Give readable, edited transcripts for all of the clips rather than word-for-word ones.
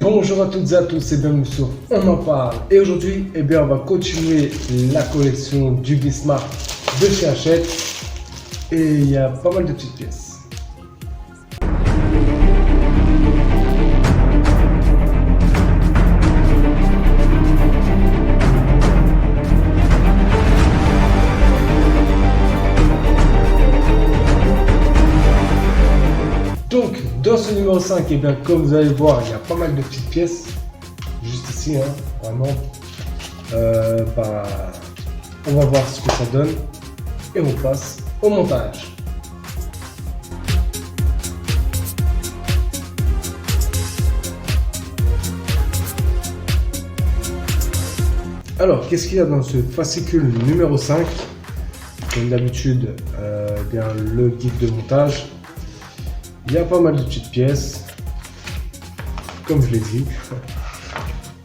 Bonjour à toutes et à tous et bienvenue sur On en parle. Et aujourd'hui, on va continuer la collection du Bismarck de chez Hachette. Et il y a pas mal de petites pièces. Donc, dans ce numéro 5, comme vous allez voir, il y a pas mal de petites pièces. Juste ici, vraiment. On va voir ce que ça donne. Et on passe au montage. Alors, qu'est-ce qu'il y a dans ce fascicule numéro 5? Comme d'habitude, le guide de montage. Il y a pas mal de petites pièces, comme je l'ai dit.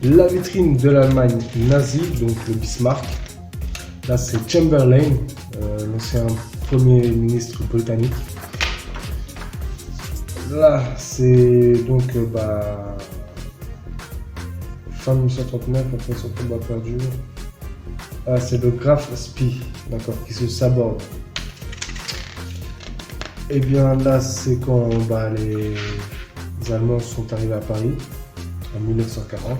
La vitrine de l'Allemagne nazie, donc le Bismarck. Là, c'est Chamberlain, l'ancien premier ministre britannique. Là, c'est donc fin 1939, après son combat perdu. Ah, c'est le Graf Spee, d'accord, qui se saborde. Et bien là, c'est quand les Allemands sont arrivés à Paris en 1940.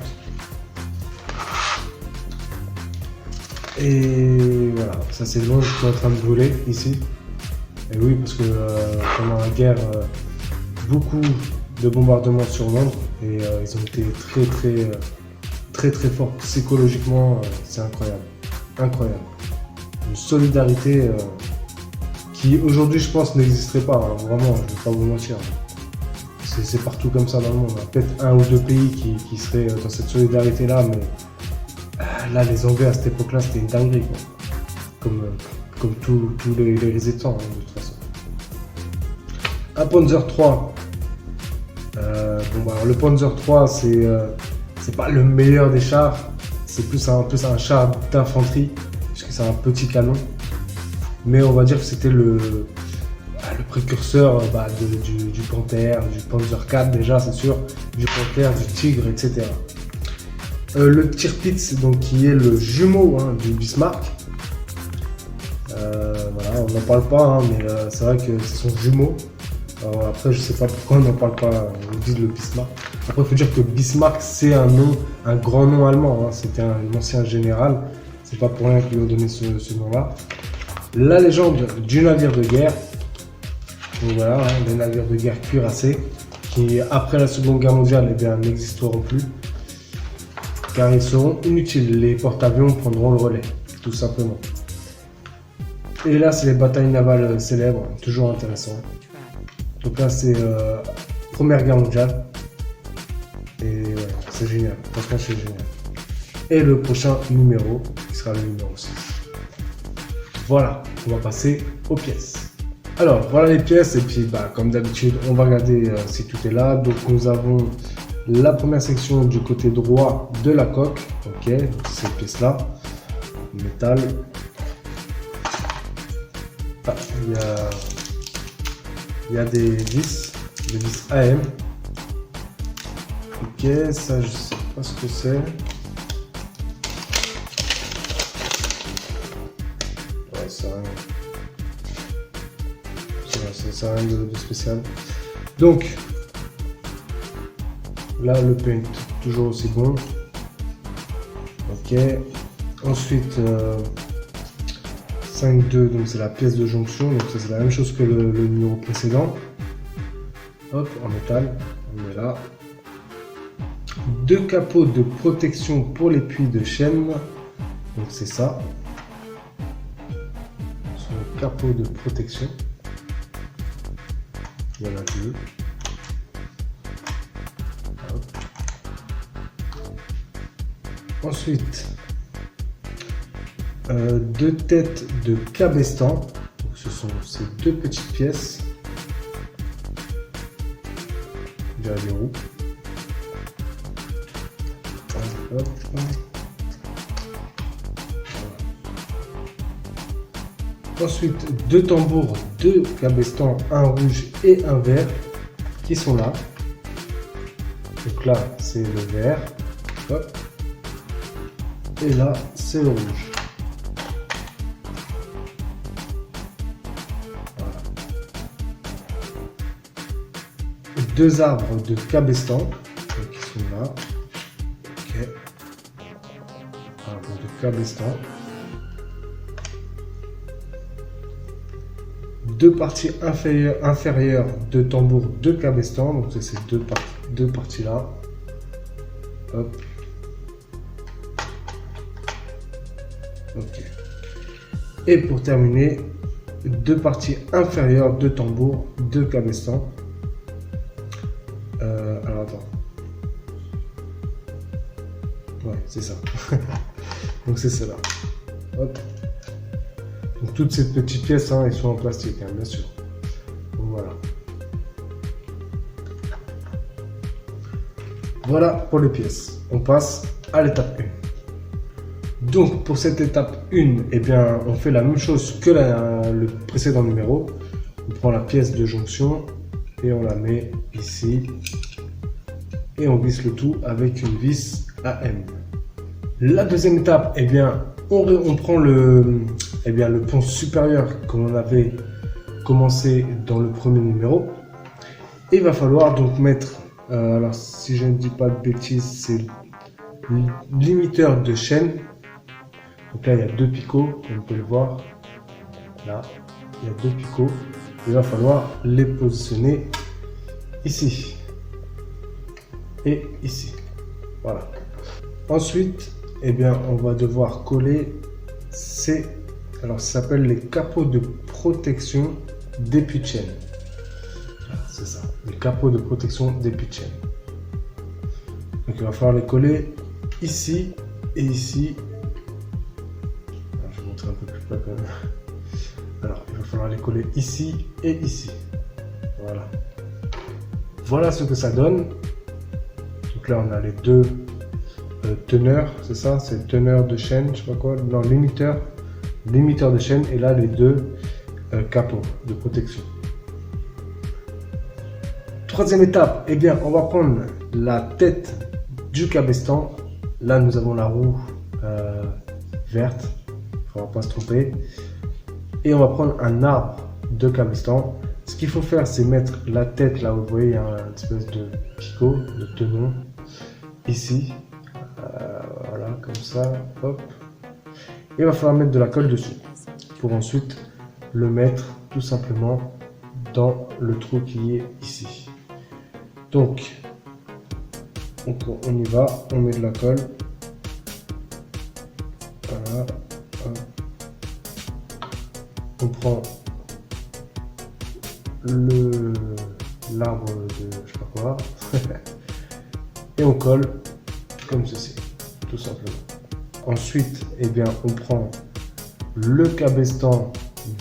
Et voilà, ça c'est Londres qui est en train de brûler ici. Et oui, parce que pendant la guerre, beaucoup de bombardements sur Londres et ils ont été très forts psychologiquement. C'est incroyable. Une solidarité qui aujourd'hui je pense n'existerait pas, vraiment, je ne vais pas vous mentir. C'est partout comme ça dans le monde. Peut-être un ou deux pays qui seraient dans cette solidarité là, mais là les Anglais à cette époque là c'était une dinguerie quoi. Comme tous les résistants de toute façon. Un Panzer 3. Alors le Panzer 3 c'est pas le meilleur des chars, c'est plus un char d'infanterie, puisque c'est un petit canon. Mais on va dire que c'était le précurseur du Panther, du Panzer 4 déjà c'est sûr, du Panther, du Tigre, etc. Le Tirpitz, donc qui est le jumeau du Bismarck. Voilà, on n'en parle pas, mais c'est vrai que c'est son jumeau. Alors, après, je sais pas pourquoi on n'en parle pas, on dit le Bismarck. Après, il faut dire que Bismarck, c'est un grand nom allemand. C'était un ancien général. C'est pas pour rien qu'ils lui ont donné ce nom-là. La légende du navire de guerre. Donc voilà, les navires de guerre cuirassés qui, après la Seconde Guerre mondiale, n'existeront plus. Car ils seront inutiles. Les porte-avions prendront le relais, tout simplement. Et là, c'est les batailles navales célèbres, toujours intéressant. Donc là, c'est Première Guerre mondiale. Et c'est génial, franchement, c'est génial. Et le prochain numéro, qui sera le numéro 6. Voilà, on va passer aux pièces. Alors, voilà les pièces, et puis comme d'habitude, on va regarder si tout est là. Donc, nous avons la première section du côté droit de la coque. Ok, donc cette pièce-là, métal. Il y a des vis AM. Ok, ça je sais pas ce que c'est. Ouais, ça rien de spécial. Donc là le paint toujours aussi bon. Ok. Ensuite 5.2, donc c'est la pièce de jonction, donc c'est la même chose que le numéro précédent. Hop, en métal, on est là. 2 capots de protection pour les puits de chaîne, donc c'est ça. Ce sont les capots de protection. Il y en a 2. Ensuite, 2 têtes de cabestan. Donc ce sont ces 2 petites pièces. Il y a des roues. Hop. Ensuite, 2 tambours de cabestan, un rouge et un vert, qui sont là. Donc là, c'est le vert. Hop. Et là, c'est le rouge. Voilà. Deux arbres de cabestan qui sont là. Ok. Arbre de cabestan. Deux parties inférieures de tambour de cabestan. Donc c'est ces deux parties là. Hop. Ok. Et pour terminer, deux parties inférieures de tambour de cabestan. Alors attends. Ouais, c'est ça. Donc c'est cela. Hop. Donc toutes ces petites pièces, hein, elles sont en plastique, hein, bien sûr. Donc voilà. Voilà pour les pièces. On passe à l'étape 1. Donc pour cette étape 1, eh bien, on fait la même chose que le précédent numéro. On prend la pièce de jonction et on la met ici. Et on visse le tout avec une vis AM. La deuxième étape, eh bien, on prend le pont supérieur qu'on avait commencé dans le premier numéro. Et il va falloir donc mettre, alors si je ne dis pas de bêtises, c'est le limiteur de chaîne. Donc là, il y a deux picots, comme vous pouvez le voir. Là, il y a deux picots. Il va falloir les positionner ici et ici. Voilà. Ensuite, eh bien, on va devoir coller alors ça s'appelle les capots de protection début de chaîne. C'est ça, les capots de protection début de chaîne. Donc il va falloir les coller ici et ici. Alors, je vais montrer un peu plus près quand même. Alors il va falloir les coller ici et ici. Voilà. Voilà ce que ça donne. Donc là on a les deux teneurs, c'est ça, c'est teneur de chaîne, je sais pas quoi, non, limiteur de chaîne, et là les deux capots de protection. Troisième étape, eh bien on va prendre la tête du cabestan. Là nous avons la roue verte, il ne faudra pas se tromper, et on va prendre un arbre de cabestan. Ce qu'il faut faire, c'est mettre la tête là où vous voyez, il y a une espèce de picot, de tenon ici. Voilà, comme ça, hop. Et il va falloir mettre de la colle dessus pour ensuite le mettre tout simplement dans le trou qui est ici. Donc, on y va, on met de la colle. Voilà, hop. On prend l'arbre de je sais pas quoi et on colle comme ceci, tout simplement. Ensuite, eh bien, on prend le cabestan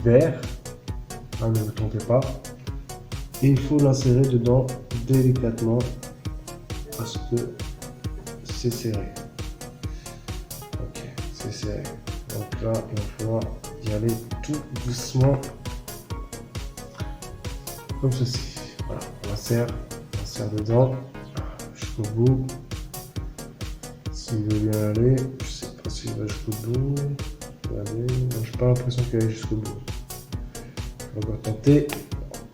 vert, hein, ne vous trompez pas, et il faut l'insérer dedans délicatement parce que c'est serré. Ok, c'est serré. Donc là, il va falloir y aller tout doucement, comme ceci. Voilà, on insère dedans jusqu'au bout. S'il veut bien aller, je sais pas s'il va jusqu'au bout. Regardez, j'ai pas l'impression qu'il va jusqu'au bout. On va tenter.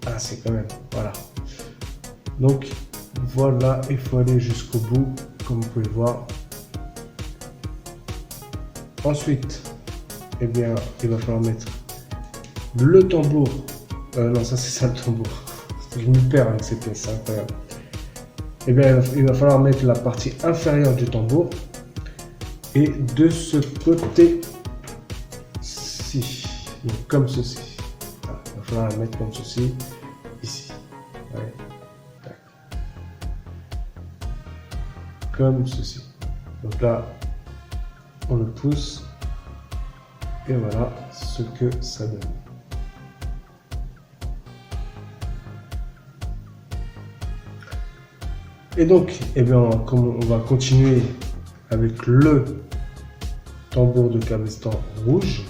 Ah, c'est quand même, voilà. Donc voilà, il faut aller jusqu'au bout, comme vous pouvez le voir. Ensuite, eh bien, il va falloir mettre le tambour. Non, ça c'est ça le tambour. Je me perds avec ces pièces, c'est incroyable. Eh bien, il va falloir mettre la partie inférieure du tambour et de ce côté-ci, donc comme ceci. Voilà, il va falloir la mettre comme ceci, ici. Ouais. Comme ceci. Donc là, on le pousse et voilà ce que ça donne. Et donc, eh bien, on va continuer avec le tambour de cabestan rouge.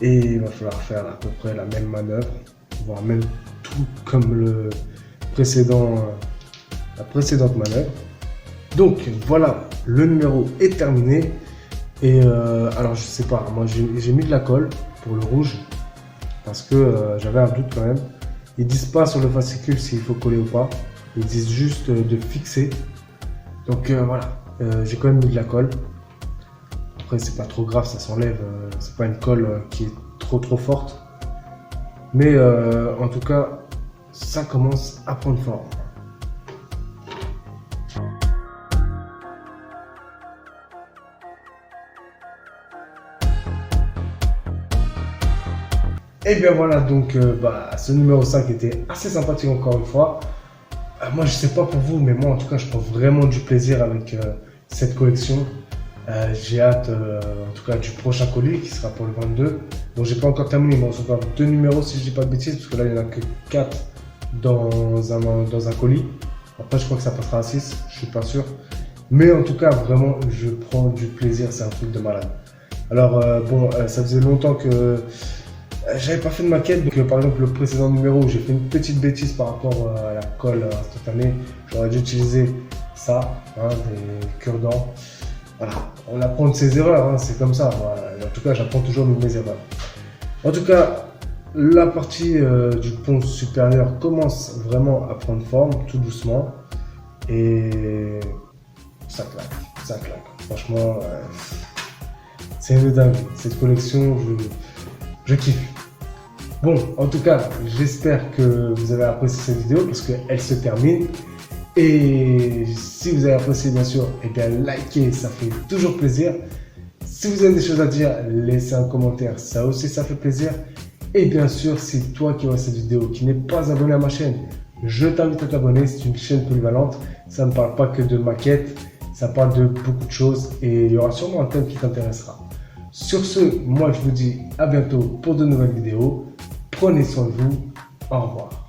Et il va falloir faire à peu près la même manœuvre, voire même tout comme le précédent la précédente manœuvre. Donc voilà, le numéro est terminé. Et alors je sais pas, moi j'ai mis de la colle pour le rouge parce que j'avais un doute quand même. Ils disent pas sur le fascicule s'il faut coller ou pas, ils disent juste de fixer. Donc voilà, j'ai quand même mis de la colle. Après c'est pas trop grave, ça s'enlève, c'est pas une colle qui est trop forte. Mais en tout cas, ça commence à prendre forme. Et bien voilà, donc ce numéro 5 était assez sympathique encore une fois. Moi je sais pas pour vous, mais moi en tout cas je prends vraiment du plaisir avec cette collection. J'ai hâte en tout cas du prochain colis qui sera pour le 22. Donc j'ai pas encore terminé, mais on se encore 2 numéros si je dis pas de bêtises, parce que là il n'y en a que 4 dans un colis. Après je crois que ça passera à 6, je suis pas sûr. Mais en tout cas vraiment je prends du plaisir, c'est un truc de malade. Alors ça faisait longtemps que j'avais pas fait de maquette, donc par exemple le précédent numéro, j'ai fait une petite bêtise par rapport à la colle instantanée. J'aurais dû utiliser ça, des cure-dents. Voilà, on apprend de ses erreurs, c'est comme ça. Voilà. En tout cas, j'apprends toujours de mes erreurs. En tout cas, la partie du pont supérieur commence vraiment à prendre forme, tout doucement. Et ça claque, ça claque. Franchement, c'est une dingue. Cette collection, je kiffe. Bon, en tout cas, j'espère que vous avez apprécié cette vidéo parce qu'elle se termine. Et si vous avez apprécié, bien sûr, et bien likez, ça fait toujours plaisir. Si vous avez des choses à dire, laissez un commentaire, ça aussi ça fait plaisir. Et bien sûr, si toi qui vois cette vidéo, qui n'est pas abonné à ma chaîne, je t'invite à t'abonner, c'est une chaîne polyvalente. Ça ne parle pas que de maquettes, ça parle de beaucoup de choses et il y aura sûrement un thème qui t'intéressera. Sur ce, moi je vous dis à bientôt pour de nouvelles vidéos. Prenez soin de vous. Au revoir.